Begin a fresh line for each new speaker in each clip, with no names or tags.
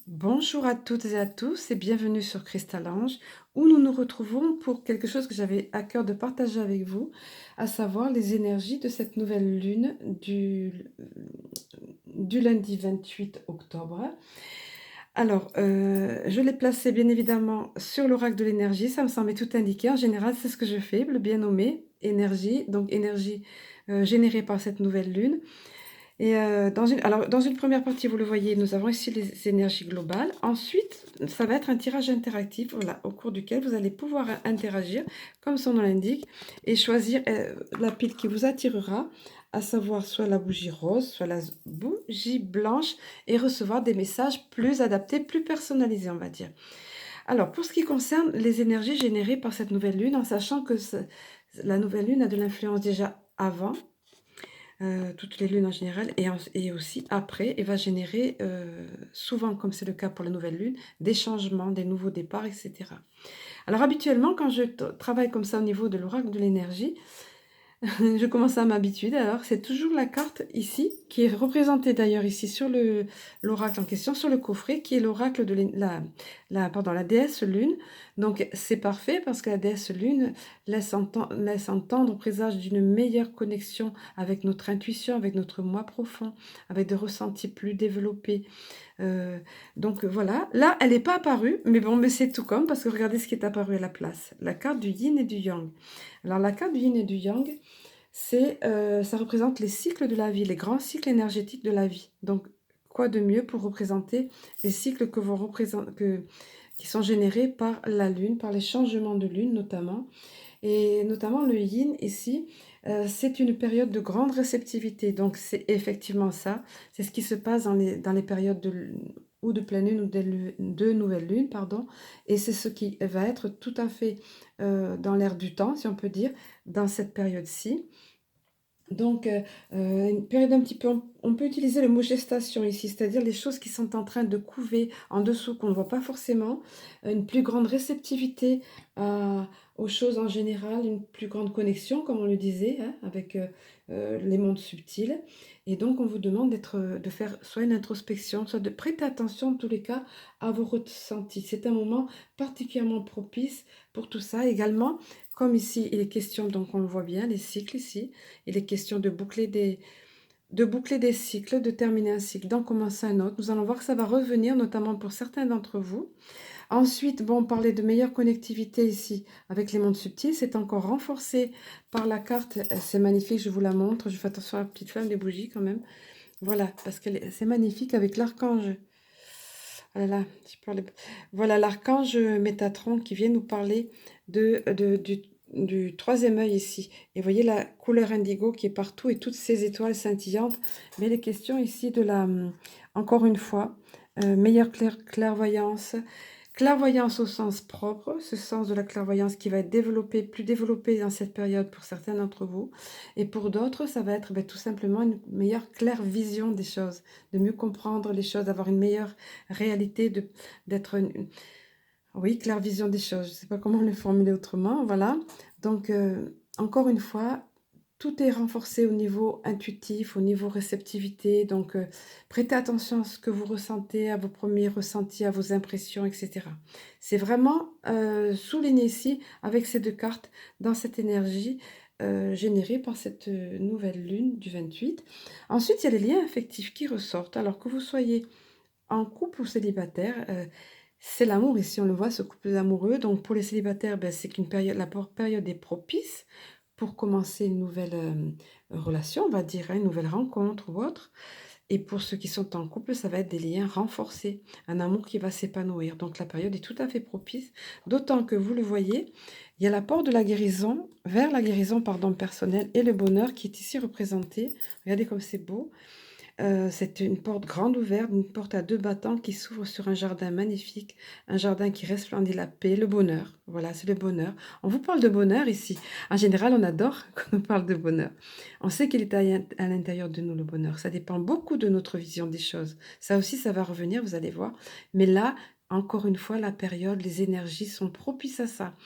Bonjour à toutes et à tous et bienvenue sur Cristal-Ange où nous nous retrouvons pour quelque chose que j'avais à cœur de partager avec vous, à savoir les énergies de cette nouvelle lune du lundi 28 octobre. Alors, je l'ai placé bien évidemment sur l'oracle de l'énergie, ça me semblait tout indiqué. En général, c'est ce que je fais, le bien nommé énergie, donc énergie générée par cette nouvelle lune. Et dans une première partie, vous le voyez, nous avons ici les énergies globales. Ensuite, ça va être un tirage interactif, voilà, au cours duquel vous allez pouvoir interagir, comme son nom l'indique, et choisir la pile qui vous attirera, à savoir soit la bougie rose, soit la bougie blanche, et recevoir des messages plus adaptés, plus personnalisés, on va dire. Alors, pour ce qui concerne les énergies générées par cette nouvelle lune, en sachant que la nouvelle lune a de l'influence déjà avant, toutes les lunes en général, et aussi après, et va générer, souvent, comme c'est le cas pour la nouvelle lune, des changements, des nouveaux départs, etc. Alors habituellement, quand je travaille comme ça au niveau de l'oracle de l'énergie, je commence à m'habituer. Alors, c'est toujours la carte ici, qui est représentée d'ailleurs ici sur l'oracle en question, sur le coffret, qui est l'oracle de la déesse Lune. Donc, c'est parfait parce que la déesse Lune laisse entendre, présage d'une meilleure connexion avec notre intuition, avec notre moi profond, avec des ressentis plus développés. Euh, donc, voilà. Là, elle n'est pas apparue, mais bon, mais c'est tout comme, parce que regardez ce qui est apparu à la place. La carte du yin et du yang. Alors, la carte du yin et du yang, ça représente les cycles de la vie, les grands cycles énergétiques de la vie. Donc, quoi de mieux pour représenter les cycles qui sont générés par la Lune, par les changements de Lune notamment. Et notamment le yin ici, c'est une période de grande réceptivité. Donc, c'est effectivement ça. C'est ce qui se passe dans les périodes ou de pleine lune ou de nouvelle lune, pardon. Et c'est ce qui va être tout à fait dans l'air du temps, si on peut dire, dans cette période-ci. Donc, une période un petit peu, on peut utiliser le mot gestation ici, c'est-à-dire les choses qui sont en train de couver en dessous, qu'on ne voit pas forcément, une plus grande réceptivité aux choses en général, une plus grande connexion, comme on le disait, hein, avec les mondes subtils. Et donc, on vous demande de faire soit une introspection, soit de prêter attention, en tous les cas, à vos ressentis. C'est un moment particulièrement propice pour tout ça. Également, comme ici, il est question, donc on le voit bien, les cycles ici, il est question de boucler des cycles, de terminer un cycle, d'en commencer un autre. Nous allons voir que ça va revenir, notamment pour certains d'entre vous. Ensuite, bon, parler de meilleure connectivité ici avec les mondes subtils, c'est encore renforcé par la carte. C'est magnifique, je vous la montre. Je fais attention à la petite flamme des bougies quand même. Voilà, parce que c'est magnifique avec l'archange. Ah là là, voilà l'archange Métatron qui vient nous parler du troisième œil ici. Et voyez la couleur indigo qui est partout et toutes ces étoiles scintillantes. Mais les questions ici encore une fois, meilleure clairvoyance. Clairvoyance au sens propre, ce sens de la clairvoyance qui va être développé, plus développé dans cette période pour certains d'entre vous. Et pour d'autres, ça va être tout simplement une meilleure claire vision des choses, de mieux comprendre les choses, d'avoir une meilleure réalité, d'être oui, claire vision des choses. Je ne sais pas comment le formuler autrement, voilà. Donc, encore une fois, tout est renforcé au niveau intuitif, au niveau réceptivité. Donc, prêtez attention à ce que vous ressentez, à vos premiers ressentis, à vos impressions, etc. C'est vraiment souligné ici avec ces deux cartes dans cette énergie générée par cette nouvelle lune du 28. Ensuite, il y a les liens affectifs qui ressortent. Alors que vous soyez en couple ou célibataire, c'est l'amour ici, on le voit, ce couple amoureux. Donc pour les célibataires, c'est qu'une période, la période est propice pour commencer une nouvelle relation, on va dire, hein, une nouvelle rencontre ou autre. Et pour ceux qui sont en couple, ça va être des liens renforcés, un amour qui va s'épanouir. Donc la période est tout à fait propice, d'autant que vous le voyez, il y a l'apport de la guérison, vers la guérison, pardon, personnelle et le bonheur qui est ici représenté. Regardez comme c'est beau. C'est une porte grande ouverte, une porte à deux battants qui s'ouvre sur un jardin magnifique, un jardin qui resplendit la paix, le bonheur. Voilà, c'est le bonheur. On vous parle de bonheur ici. En général, on adore qu'on nous parle de bonheur. On sait qu'il est à l'intérieur de nous, le bonheur. Ça dépend beaucoup de notre vision des choses. Ça aussi, ça va revenir, vous allez voir. Mais là, encore une fois, la période, les énergies sont propices à ça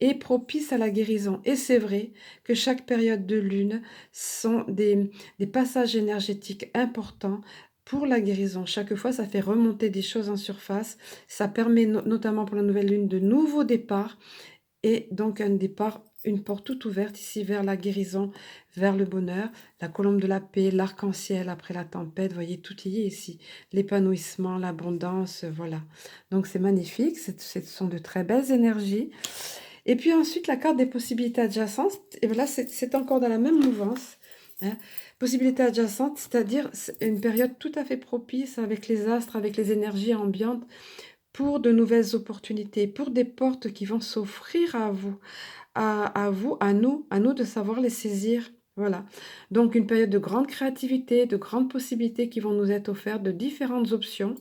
et propices à la guérison. Et c'est vrai que chaque période de lune sont des passages énergétiques importants pour la guérison. Chaque fois, ça fait remonter des choses en surface. Ça permet notamment pour la nouvelle lune de nouveaux départs et donc un départ, une porte toute ouverte ici vers la guérison, vers le bonheur, la colombe de la paix, l'arc-en-ciel après la tempête, vous voyez, tout y est ici. L'épanouissement, l'abondance, voilà. Donc c'est magnifique, ce sont de très belles énergies. Et puis ensuite, la carte des possibilités adjacentes, et voilà, c'est encore dans la même mouvance. Hein. Possibilités adjacentes, c'est-à-dire une période tout à fait propice avec les astres, avec les énergies ambiantes pour de nouvelles opportunités, pour des portes qui vont s'offrir à vous, à vous, à nous de savoir les saisir. Voilà. Donc une période de grande créativité, de grandes possibilités qui vont nous être offertes, de différentes options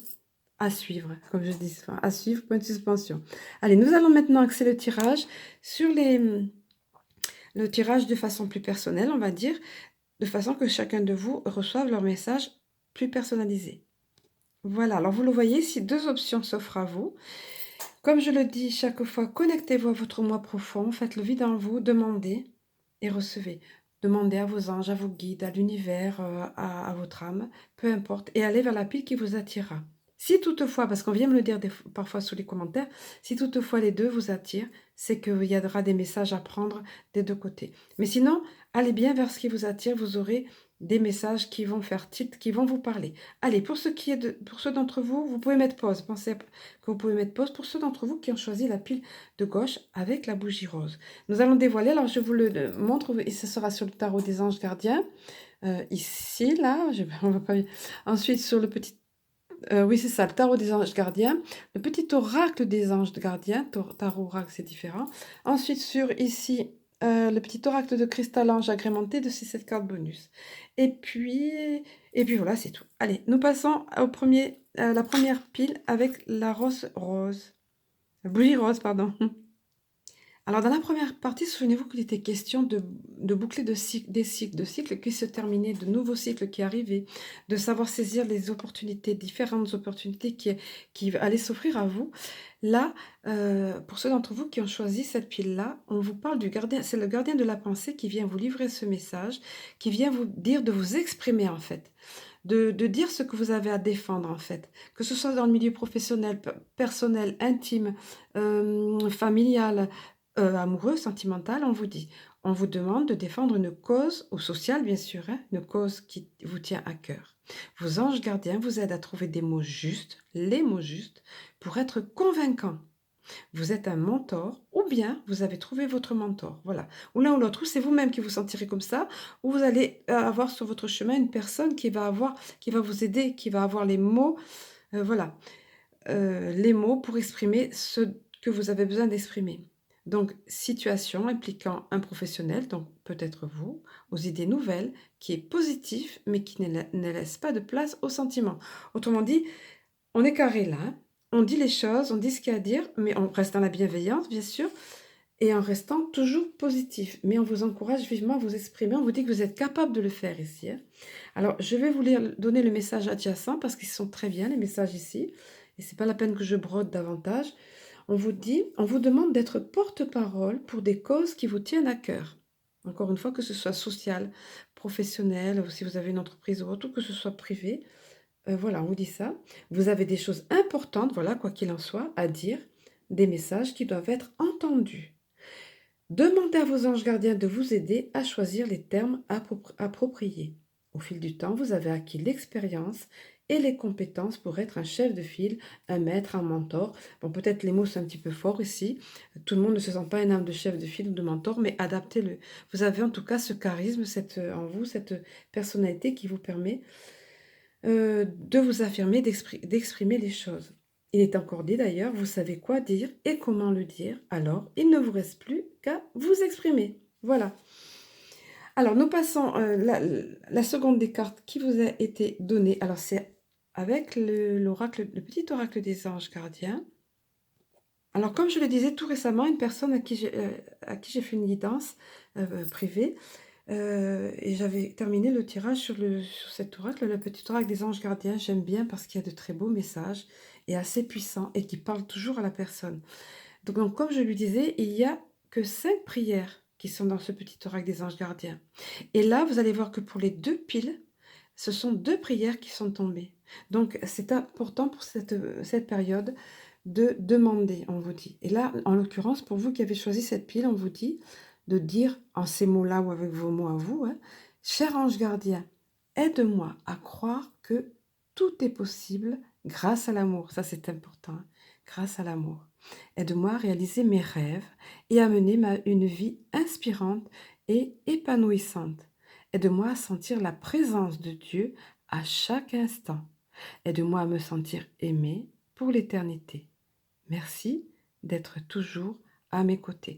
à suivre, comme je dis, enfin, à suivre, point de suspension. Allez, nous allons maintenant axer le tirage sur le tirage de façon plus personnelle, on va dire, de façon que chacun de vous reçoive leur message plus personnalisé. Voilà, alors vous le voyez, si deux options s'offrent à vous, comme je le dis chaque fois, connectez-vous à votre moi profond, faites le vide en vous, demandez et recevez. Demandez à vos anges, à vos guides, à l'univers, à votre âme, peu importe, et allez vers la pile qui vous attirera. Si toutefois, parce qu'on vient me le dire parfois sous les commentaires, si toutefois les deux vous attirent, c'est qu'il y aura des messages à prendre des deux côtés. Mais sinon, allez bien vers ce qui vous attire, vous aurez des messages qui vont faire tilt, qui vont vous parler. Allez, pour ceux d'entre vous, vous pouvez mettre pause. Pensez que vous pouvez mettre pause pour ceux d'entre vous qui ont choisi la pile de gauche avec la bougie rose. Nous allons dévoiler, alors je vous le montre, et ce sera sur le tarot des anges gardiens. Ici, là, on va pas... Ensuite, sur le petit... oui, c'est ça, le tarot des anges gardiens. Le petit oracle des anges gardiens. Tarot, oracle, c'est différent. Ensuite, sur ici, le petit oracle de cristal ange agrémenté de ces 7 cartes bonus. Et puis voilà, c'est tout. Allez, nous passons la première pile avec la rose rose. La bougie rose, pardon. Alors, dans la première partie, souvenez-vous qu'il était question de boucler des cycles, de cycles qui se terminaient, de nouveaux cycles qui arrivaient, de savoir saisir les opportunités, différentes opportunités qui allaient s'offrir à vous. Là, pour ceux d'entre vous qui ont choisi cette pile-là, on vous parle du gardien, c'est le gardien de la pensée qui vient vous livrer ce message, qui vient vous dire de vous exprimer en fait. De dire ce que vous avez à défendre en fait, que ce soit dans le milieu professionnel, personnel, intime, familial, amoureux, sentimental, on vous demande de défendre une cause, ou sociale bien sûr, hein, une cause qui vous tient à cœur. Vos anges gardiens vous aident à trouver des mots justes, les mots justes, pour être convaincants. Vous êtes un mentor, ou bien vous avez trouvé votre mentor, voilà. Ou l'un ou l'autre, ou c'est vous-même qui vous sentirez comme ça, ou vous allez avoir sur votre chemin une personne qui va vous aider, qui va avoir les mots, voilà, les mots pour exprimer ce que vous avez besoin d'exprimer. Donc, situation impliquant un professionnel, donc peut-être vous, aux idées nouvelles, qui est positif, mais qui ne laisse pas de place aux sentiments. Autrement dit, on est carré là, hein. On dit les choses, on dit ce qu'il y a à dire, mais on reste dans la bienveillance, bien sûr, et en restant toujours positif. Mais on vous encourage vivement à vous exprimer, on vous dit que vous êtes capable de le faire ici, hein. Alors, je vais vous donner le message adjacent, parce qu'ils sont très bien, les messages ici, et c'est pas la peine que je brode davantage. On vous demande d'être porte-parole pour des causes qui vous tiennent à cœur. Encore une fois, que ce soit social, professionnel, ou si vous avez une entreprise ou autre, ou que ce soit privé. Voilà, on vous dit ça. Vous avez des choses importantes, voilà, quoi qu'il en soit, à dire, des messages qui doivent être entendus. Demandez à vos anges gardiens de vous aider à choisir les termes appropriés. Au fil du temps, vous avez acquis l'expérience et les compétences pour être un chef de file, un maître, un mentor. Bon, peut-être les mots sont un petit peu forts ici. Tout le monde ne se sent pas un âme de chef de file ou de mentor, mais adaptez-le. Vous avez en tout cas ce charisme, en vous, cette personnalité qui vous permet de vous affirmer, d'exprimer les choses. Il est encore dit d'ailleurs, vous savez quoi dire et comment le dire, alors il ne vous reste plus qu'à vous exprimer. Voilà. Alors nous passons la seconde des cartes qui vous a été donnée. Alors c'est avec le petit oracle des anges gardiens. Alors comme je le disais tout récemment, une personne à qui j'ai fait une guidance privée, et j'avais terminé le tirage sur cet oracle, le petit oracle des anges gardiens. J'aime bien parce qu'il y a de très beaux messages et assez puissants et qui parlent toujours à la personne. Donc, comme je lui disais, il n'y a que 5 prières qui sont dans ce petit oracle des anges gardiens. Et là, vous allez voir que pour les 2 piles, ce sont 2 prières qui sont tombées. Donc, c'est important pour cette période de demander, on vous dit. Et là, en l'occurrence, pour vous qui avez choisi cette pile, on vous dit de dire en ces mots-là ou avec vos mots à vous, hein, cher ange gardien, aide-moi à croire que tout est possible grâce à l'amour. Ça, c'est important, hein, grâce à l'amour. Aide-moi à réaliser mes rêves et à mener une vie inspirante et épanouissante. Aide-moi à sentir la présence de Dieu à chaque instant. Aide-moi à me sentir aimée pour l'éternité. Merci d'être toujours à mes côtés.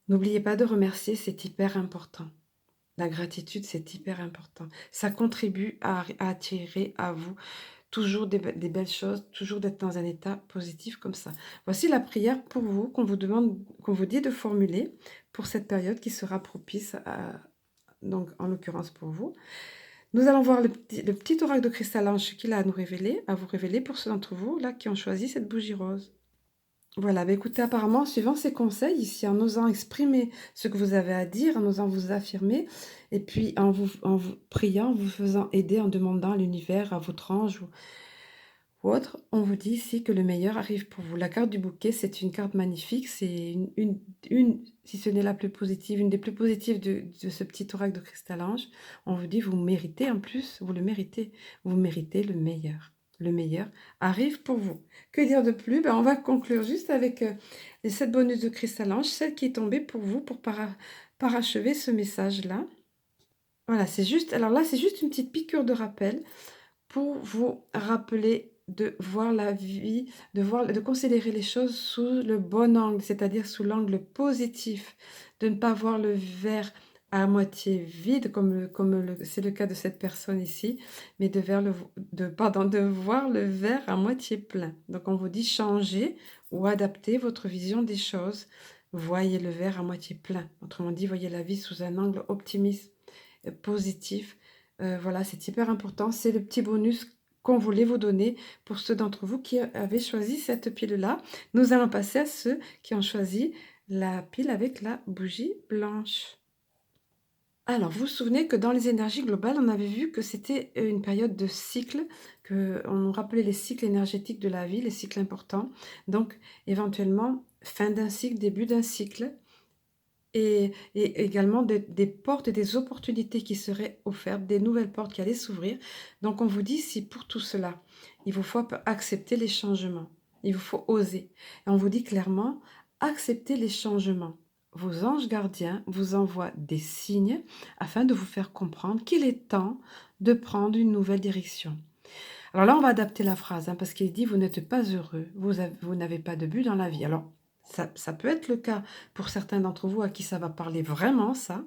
N'oubliez pas de remercier, c'est hyper important. La gratitude, c'est hyper important. Ça contribue à attirer à vous toujours des belles choses, toujours d'être dans un état positif comme ça. Voici la prière pour vous qu'on vous demande, qu'on vous dit de formuler pour cette période qui sera propice donc en l'occurrence pour vous. Nous allons voir le petit oracle de cristal ange qu'il a à nous révéler, à vous révéler pour ceux d'entre vous là qui ont choisi cette bougie rose. Voilà, bah écoutez, apparemment, en suivant ces conseils ici, en osant exprimer ce que vous avez à dire, en osant vous affirmer, et puis en vous priant, en vous faisant aider, en demandant à l'univers, à votre ange ou autre, on vous dit ici que le meilleur arrive pour vous. La carte du bouquet, c'est une carte magnifique, c'est si ce n'est la plus positive, une des plus positives de ce petit oracle de cristal ange. On vous dit, vous méritez en plus, vous le méritez, vous méritez le meilleur. Le meilleur arrive pour vous. Que dire de plus? Ben, on va conclure juste avec les 7 bonus de cristal ange, celle qui est tombée pour vous, pour parachever ce message-là. Voilà, c'est juste, alors là, c'est juste une petite piqûre de rappel pour vous rappeler de voir la vie, de considérer les choses sous le bon angle, c'est-à-dire sous l'angle positif, de ne pas voir le verre à moitié vide, c'est le cas de cette personne ici, mais de voir le verre à moitié plein. Donc on vous dit changer ou adapter votre vision des choses. Voyez le verre à moitié plein. Autrement dit, voyez la vie sous un angle optimiste, positif. Voilà, c'est hyper important. C'est le petit bonus qu'on voulait vous donner pour ceux d'entre vous qui avaient choisi cette pile-là. Nous allons passer à ceux qui ont choisi la pile avec la bougie blanche. Alors, vous vous souvenez que dans les énergies globales, on avait vu que c'était une période de cycle, on nous rappelait les cycles énergétiques de la vie, les cycles importants. Donc, éventuellement, fin d'un cycle, début d'un cycle, et également des portes et des opportunités qui seraient offertes, des nouvelles portes qui allaient s'ouvrir. Donc on vous dit, si pour tout cela, il vous faut accepter les changements, il vous faut oser. Et on vous dit clairement, acceptez les changements. Vos anges gardiens vous envoient des signes afin de vous faire comprendre qu'il est temps de prendre une nouvelle direction. Alors là, on va adapter la phrase, hein, parce qu'il dit, vous n'êtes pas heureux, vous n'avez pas de but dans la vie. Alors, ça peut être le cas pour certains d'entre vous à qui ça va parler vraiment, ça.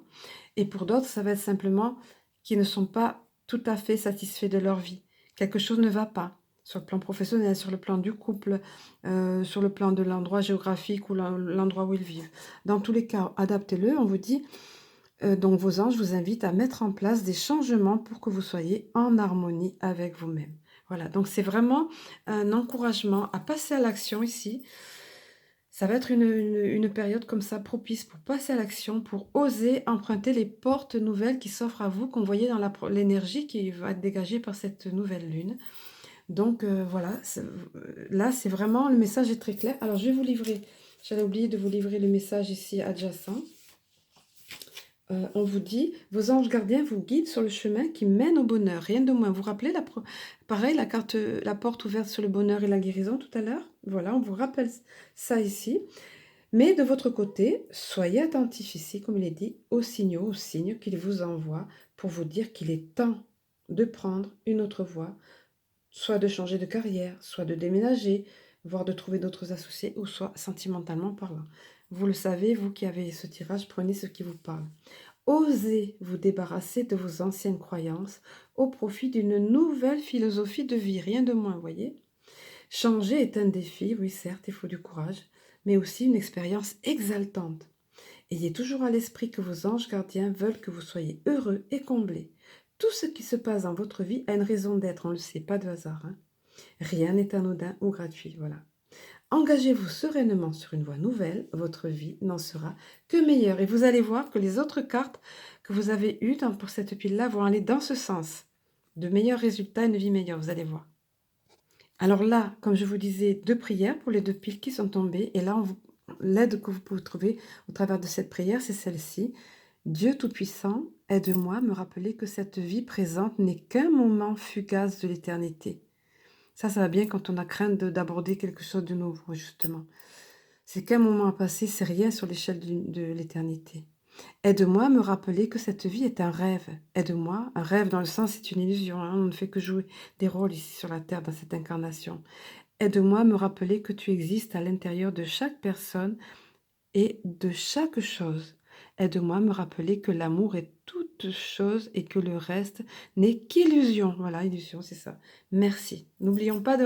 Et pour d'autres, ça va être simplement qui ne sont pas tout à fait satisfaits de leur vie. Quelque chose ne va pas sur le plan professionnel, sur le plan du couple, sur le plan de l'endroit géographique ou l'endroit où ils vivent. Dans tous les cas, adaptez-le. On vous dit, donc vos anges vous invitent à mettre en place des changements pour que vous soyez en harmonie avec vous-même. Voilà, donc c'est vraiment un encouragement à passer à l'action ici. Ça va être une période comme ça propice pour passer à l'action, pour oser emprunter les portes nouvelles qui s'offrent à vous, qu'on voyait dans l'énergie qui va être dégagée par cette nouvelle lune. Donc voilà, là c'est vraiment, le message est très clair. Alors je vais vous livrer, j'allais oublier de vous livrer le message ici adjacent. On vous dit, vos anges gardiens vous guident sur le chemin qui mène au bonheur, rien de moins. Vous vous rappelez, pareil, la carte, la porte ouverte sur le bonheur et la guérison tout à l'heure? Voilà, on vous rappelle ça ici. Mais de votre côté, soyez attentifs ici, comme il est dit, aux signaux, aux signes qu'il vous envoie pour vous dire qu'il est temps de prendre une autre voie, soit de changer de carrière, soit de déménager, voire de trouver d'autres associés, ou soit sentimentalement parlant. Vous le savez, vous qui avez ce tirage, prenez ce qui vous parle. Osez vous débarrasser de vos anciennes croyances au profit d'une nouvelle philosophie de vie, rien de moins, voyez. Changer est un défi, oui certes, il faut du courage, mais aussi une expérience exaltante. Ayez toujours à l'esprit que vos anges gardiens veulent que vous soyez heureux et comblés. Tout ce qui se passe dans votre vie a une raison d'être, on ne le sait, pas de hasard. Hein. Rien n'est anodin ou gratuit, voilà. Engagez-vous sereinement sur une voie nouvelle, votre vie n'en sera que meilleure. Et vous allez voir que les autres cartes que vous avez eues pour cette pile-là vont aller dans ce sens. De meilleurs résultats, une vie meilleure, vous allez voir. Alors là, comme je vous disais, 2 prières pour les 2 piles qui sont tombées et là, on vous l'aide que vous pouvez trouver au travers de cette prière, c'est celle-ci: «Dieu tout-puissant, aide-moi à me rappeler que cette vie présente n'est qu'un moment fugace de l'éternité». Ça va bien quand on a crainte d'aborder quelque chose de nouveau, justement. C'est qu'un moment à passer, c'est rien sur l'échelle de l'éternité. Aide-moi à me rappeler que cette vie est un rêve. Aide-moi, un rêve dans le sens, c'est une illusion, hein, on ne fait que jouer des rôles ici sur la terre dans cette incarnation. Aide-moi à me rappeler que tu existes à l'intérieur de chaque personne et de chaque chose. Aide-moi à me rappeler que l'amour est toute chose et que le reste n'est qu'illusion. Voilà, illusion, c'est ça. Merci. N'oublions pas de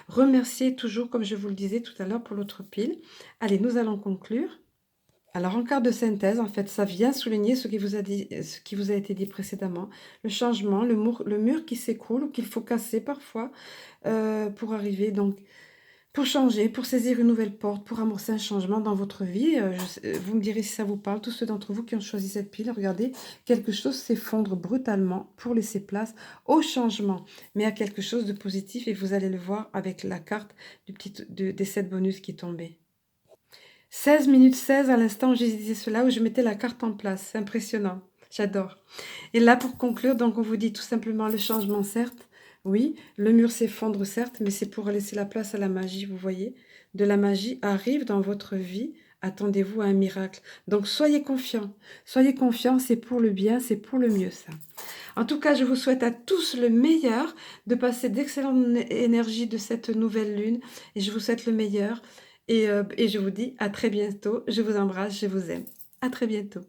remercier toujours, comme je vous le disais tout à l'heure pour l'autre pile. Allez, nous allons conclure. Alors, en quart de synthèse, en fait, ça vient souligner ce qui vous a été dit précédemment, le changement, le mur qui s'écroule ou qu'il faut casser parfois pour arriver donc pour changer, pour saisir une nouvelle porte, pour amorcer un changement dans votre vie. Vous me direz si ça vous parle, tous ceux d'entre vous qui ont choisi cette pile, regardez, quelque chose s'effondre brutalement pour laisser place au changement, mais à quelque chose de positif et vous allez le voir avec la carte des 7 bonus qui est tombée. 16 minutes 16 à l'instant où j'ai dit cela, où je mettais la carte en place. C'est impressionnant. J'adore. Et là, pour conclure, donc on vous dit tout simplement le changement, certes. Oui, le mur s'effondre, certes, mais c'est pour laisser la place à la magie, vous voyez. De la magie arrive dans votre vie. Attendez-vous à un miracle. Donc soyez confiants. Soyez confiants, c'est pour le bien, c'est pour le mieux, ça. En tout cas, je vous souhaite à tous le meilleur, de passer d'excellentes énergies de cette nouvelle lune. Et je vous souhaite le meilleur. Et je vous dis à très bientôt. Je vous embrasse, je vous aime. À très bientôt.